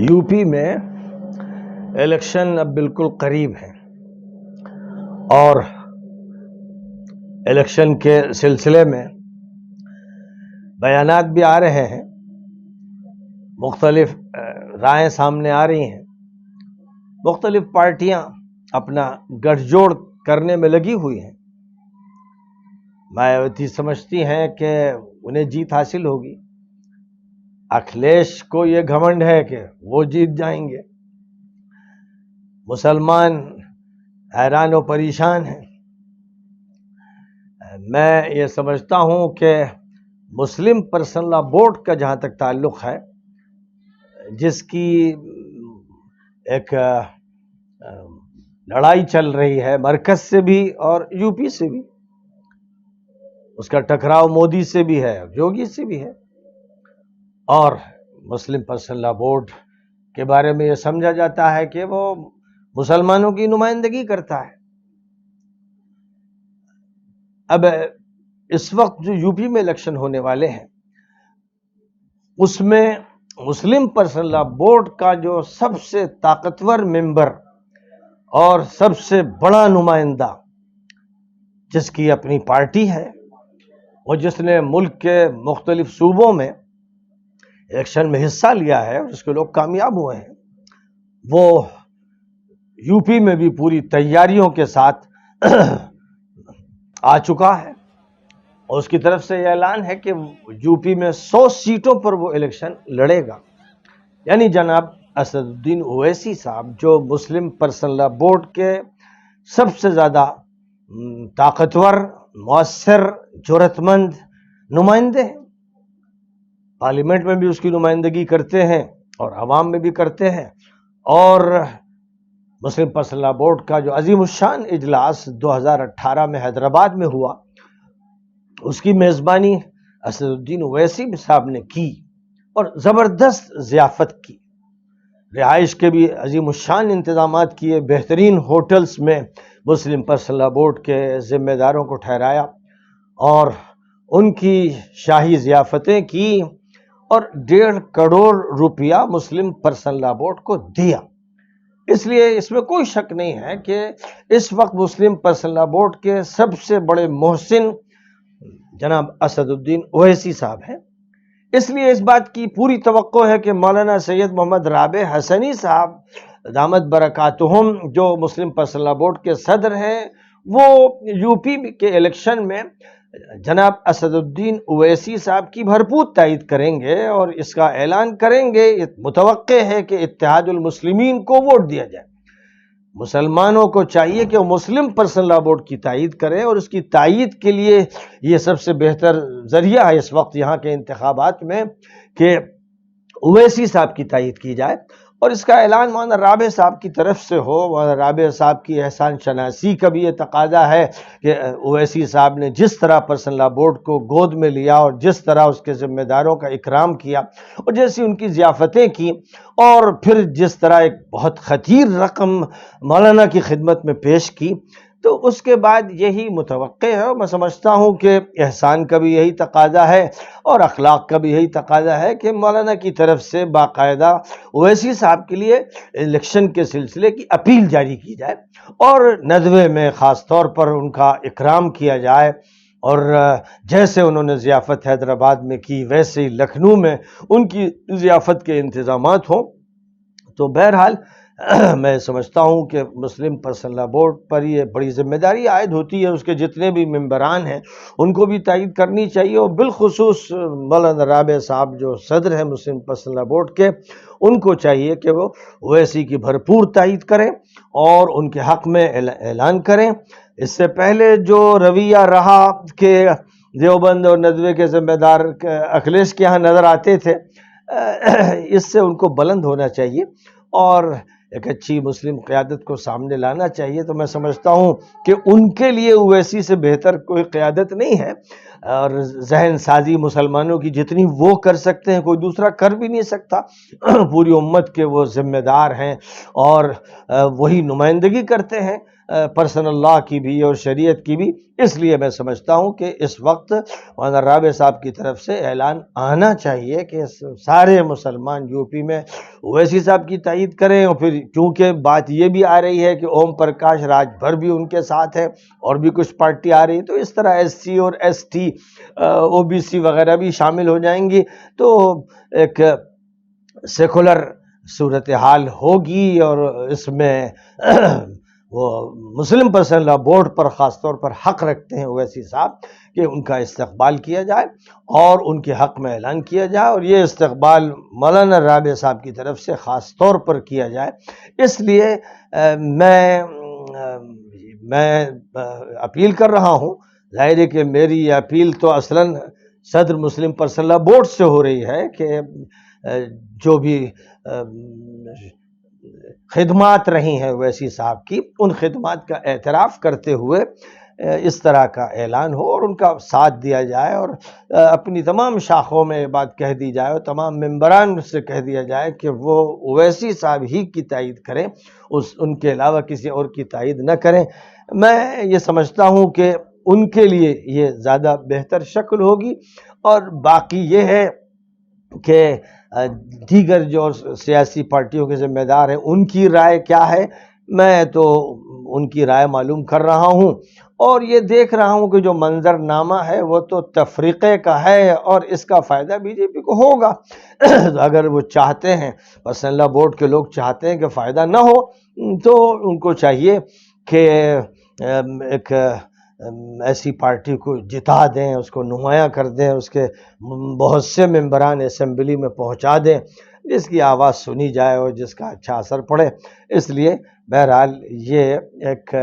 U P میں election اب بالکل قریب ہے اور الیکشن کے سلسلے میں بیانات بھی آ رہے ہیں، مختلف رائے سامنے آ رہی ہیں، مختلف پارٹیاں اپنا گٹھ جوڑ کرنے میں لگی ہوئی ہیں، مایاوتی سمجھتی ہیں کہ انہیں جیت حاصل ہوگی، اکھلیش کو یہ گھمنڈ ہے کہ وہ جیت جائیں گے، مسلمان حیران و پریشان ہیں۔ میں یہ سمجھتا ہوں کہ مسلم پرسنل لا بورڈ کا جہاں تک تعلق ہے، جس کی ایک لڑائی چل رہی ہے مرکز سے بھی اور یو پی سے بھی، اس کا ٹکراؤ مودی سے بھی ہے، یوگی سے بھی ہے، اور مسلم پرسنل لا بورڈ کے بارے میں یہ سمجھا جاتا ہے کہ وہ مسلمانوں کی نمائندگی کرتا ہے۔ اب اس وقت جو یو پی میں الیکشن ہونے والے ہیں، اس میں مسلم پرسنل لا بورڈ کا جو سب سے طاقتور ممبر اور سب سے بڑا نمائندہ، جس کی اپنی پارٹی ہے اور جس نے ملک کے مختلف صوبوں میں الیکشن میں حصہ لیا ہے اور جس کے لوگ کامیاب ہوئے ہیں، وہ یو پی میں بھی پوری تیاریوں کے ساتھ آ چکا ہے، اور اس کی طرف سے یہ اعلان ہے کہ یو پی میں 100 سیٹوں پر وہ الیکشن لڑے گا۔ یعنی جناب اسد الدین اویسی صاحب، جو مسلم پرسنل لا بورڈ کے سب سے زیادہ طاقتور، مؤثر، جرأت مند نمائندے ہیں، پارلیمنٹ میں بھی اس کی نمائندگی کرتے ہیں اور عوام میں بھی کرتے ہیں، اور مسلم پرسنل لا بورڈ کا جو عظیم الشان اجلاس 2018 میں حیدرآباد میں ہوا، اس کی میزبانی اسد الدین اویسی صاحب نے کی اور زبردست ضیافت کی، رہائش کے بھی عظیم الشان انتظامات کیے، بہترین ہوٹلز میں مسلم پرسنل لا بورڈ کے ذمہ داروں کو ٹھہرایا اور ان کی شاہی ضیافتیں کی اور 1.5 کروڑ روپیہ مسلم پرسنل لا بورڈ کو دیا۔ اس لیے اس میں کوئی شک نہیں ہے کہ اس وقت مسلم پرسنل لا بورڈ کے سب سے بڑے محسن جناب اسد الدین اویسی صاحب ہیں۔ اس لیے اس بات کی پوری توقع ہے کہ مولانا سید محمد رابع حسنی صاحب دامت برکاتہم، جو مسلم پرسنل لا بورڈ کے صدر ہیں، وہ یو پی کے الیکشن میں جناب اسد الدین اویسی صاحب کی بھرپور تائید کریں گے اور اس کا اعلان کریں گے۔ متوقع ہے کہ اتحاد المسلمین کو ووٹ دیا جائے، مسلمانوں کو چاہیے کہ وہ مسلم پرسنل لا بورڈ کی تائید کریں، اور اس کی تائید کے لیے یہ سب سے بہتر ذریعہ ہے اس وقت یہاں کے انتخابات میں کہ اویسی صاحب کی تائید کی جائے، اور اس کا اعلان مولانا رابع صاحب کی طرف سے ہو۔ مولانا رابع صاحب کی احسان شناسی کا بھی یہ تقاضا ہے کہ اویسی صاحب نے جس طرح پرسنل لا بورڈ کو گود میں لیا اور جس طرح اس کے ذمہ داروں کا اکرام کیا اور جیسی ان کی ضیافتیں کی، اور پھر جس طرح ایک بہت خطیر رقم مولانا کی خدمت میں پیش کی، تو اس کے بعد یہی متوقع ہے۔ اور میں سمجھتا ہوں کہ احسان کا بھی یہی تقاضا ہے اور اخلاق کا بھی یہی تقاضا ہے کہ مولانا کی طرف سے باقاعدہ اویسی صاحب کے لیے الیکشن کے سلسلے کی اپیل جاری کی جائے اور ندوے میں خاص طور پر ان کا اکرام کیا جائے، اور جیسے انہوں نے ضیافت حیدرآباد میں کی ویسے ہی لکھنؤ میں ان کی ضیافت کے انتظامات ہوں۔ تو بہرحال میں سمجھتا ہوں کہ مسلم پرسنل لا بورڈ پر یہ بڑی ذمہ داری عائد ہوتی ہے، اس کے جتنے بھی ممبران ہیں ان کو بھی تائید کرنی چاہیے، اور بالخصوص مولانا رابع صاحب جو صدر ہیں مسلم پرسنل لا بورڈ کے، ان کو چاہیے کہ وہ اویسی کی بھرپور تائید کریں اور ان کے حق میں اعلان کریں۔ اس سے پہلے جو رویہ رہا کہ دیوبند اور ندوے کے ذمہ دار اکھلیش کے یہاں نظر آتے تھے، اس سے ان کو بلند ہونا چاہیے اور ایک اچھی مسلم قیادت کو سامنے لانا چاہیے۔ تو میں سمجھتا ہوں کہ ان کے لیے اویسی سے بہتر کوئی قیادت نہیں ہے، اور ذہن سازی مسلمانوں کی جتنی وہ کر سکتے ہیں کوئی دوسرا کر بھی نہیں سکتا۔ پوری امت کے وہ ذمہ دار ہیں اور وہی نمائندگی کرتے ہیں۔ پرسنل لا کی بھی اور شریعت کی بھی. اس لیے میں سمجھتا ہوں کہ اس وقت مولانا رابع صاحب کی طرف سے اعلان آنا چاہیے کہ سارے مسلمان یو پی میں اویسی صاحب کی تائید کریں. اور پھر کیونکہ بات یہ بھی آ رہی ہے کہ اوم پرکاش راج بھر بھی ان کے ساتھ ہے اور بھی کچھ پارٹی آ رہی ہے، تو اس طرح ایس سی اور S T O B C وغیرہ بھی شامل ہو جائیں گی، تو ایک سیکولر صورتحال ہوگی. اور اس میں وہ مسلم پرسنل لا بورڈ پر خاص طور پر حق رکھتے ہیں اویسی صاحب کہ ان کا استقبال کیا جائے اور ان کے حق میں اعلان کیا جائے، اور یہ استقبال مولانا رابع صاحب کی طرف سے خاص طور پر کیا جائے. اس لیے میں اپیل کر رہا ہوں. ظاہر ہے کہ میری یہ اپیل تو اصلاً صدر مسلم پرسنل لا بورڈ سے ہو رہی ہے کہ جو بھی خدمات رہی ہیں اویسی صاحب کی، ان خدمات کا اعتراف کرتے ہوئے اس طرح کا اعلان ہو اور ان کا ساتھ دیا جائے، اور اپنی تمام شاخوں میں یہ بات کہہ دی جائے اور تمام ممبران سے کہہ دیا جائے کہ وہ اویسی صاحب ہی کی تائید کریں، ان کے علاوہ کسی اور کی تائید نہ کریں. میں یہ سمجھتا ہوں کہ ان کے لیے یہ زیادہ بہتر شکل ہوگی. اور باقی یہ ہے کہ دیگر جو سیاسی پارٹیوں کے ذمہ دار ہیں ان کی رائے کیا ہے. میں تو ان کی رائے معلوم کر رہا ہوں اور یہ دیکھ رہا ہوں کہ جو منظر نامہ ہے وہ تو تفریقے کا ہے اور اس کا فائدہ بی جے پی کو ہوگا. اگر وہ چاہتے ہیں، پرسنل لا بورڈ کے لوگ چاہتے ہیں کہ فائدہ نہ ہو، تو ان کو چاہیے کہ ایک ایسی پارٹی کو جتا دیں، اس کو نمایاں کر دیں، اس کے بہت سے ممبران اسمبلی میں پہنچا دیں جس کی آواز سنی جائے اور جس کا اچھا اثر پڑے. اس لیے بہرحال یہ ایک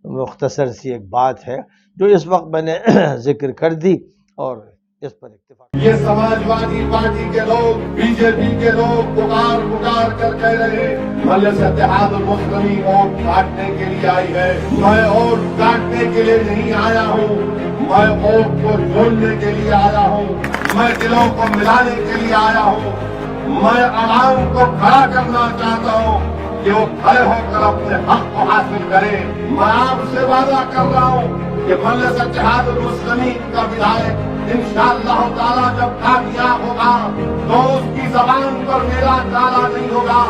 مختصر سی ایک بات ہے جو اس وقت میں نے ذکر کر دی اور اس پر اتفاق. یہ سماجوادی پارٹی کے لوگ، بی جے پی کے لوگ پکار کر کہہ رہے مجلس اتحاد المسلمین ووٹ کاٹنے کے لیے آئی ہے. میں ووٹ کاٹنے کے لیے نہیں آیا ہوں، میں ووٹ کو جوڑنے کے لیے آیا ہوں، میں دلوں کو ملانے کے لیے آیا ہوں. میں عوام کو کھڑا کرنا چاہتا ہوں کہ وہ کھڑے ہو کر اپنے حق کو حاصل کریں. میں آپ سے وعدہ کر رہا ہوں کہ مجلس اتحاد المسلمین کا ودھائک انشاءاللہ تعالیٰ جب کامیاب ہوگا تو اس کی زبان پر میرا تالا نہیں ہوگا.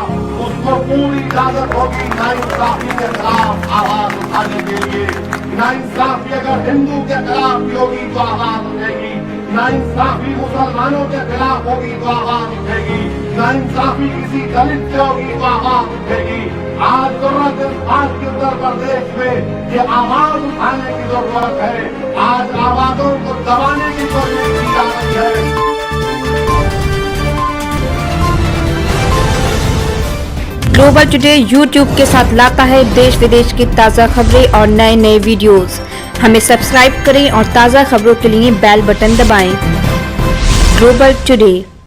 اس کو پوری اجازت ہوگی ناانصافی کے خلاف آواز اٹھانے کے لیے. ناانصافی اگر ہندو کے خلاف بھی ہوگی تو آواز اٹھے گی، ناانصافی مسلمانوں کے خلاف ہوگی تو آواز اٹھے گی، ناانصافی کسی دلت سے ہوگی تو آواز اٹھے گی. آج ضرورت اس بات کی اتر پردیش میں یہ آواز اٹھانے کی ضرورت ہے. آج آوازوں کو دبانے کی کوشش کی جا رہی ہے. گلوبل ٹوڈے یوٹیوب کے ساتھ لاتا ہے دیش ودیش کی تازہ خبریں اور نئے ویڈیوز. ہمیں سبسکرائب کریں اور تازہ خبروں کے لیے بیل بٹن دبائیں. Global today.